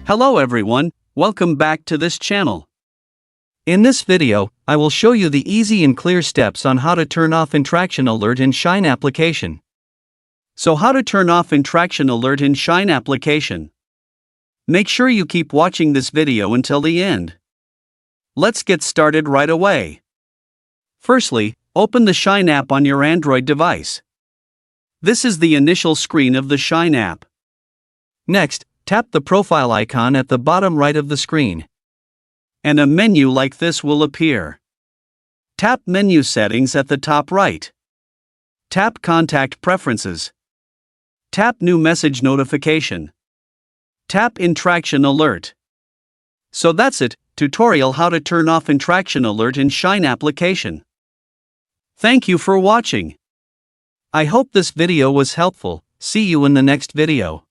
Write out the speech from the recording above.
Hello everyone, welcome back to this channel. In this video, I will show you the easy and clear steps on how to turn off Interaction Alert in Shein application. So how to turn off Interaction Alert in Shein application? Make sure you keep watching this video until the end. Let's get started right away. Firstly, open the Shein app on your Android device. This is the initial screen of the Shein app. Next, tap the profile icon at the bottom right of the screen. And a menu like this will appear. Tap Menu Settings at the top right. Tap Contact Preferences. Tap New Message Notification. Tap Interaction Alert. So that's it, tutorial how to turn off Interaction Alert in Shein application. Thank you for watching. I hope this video was helpful. See you in the next video.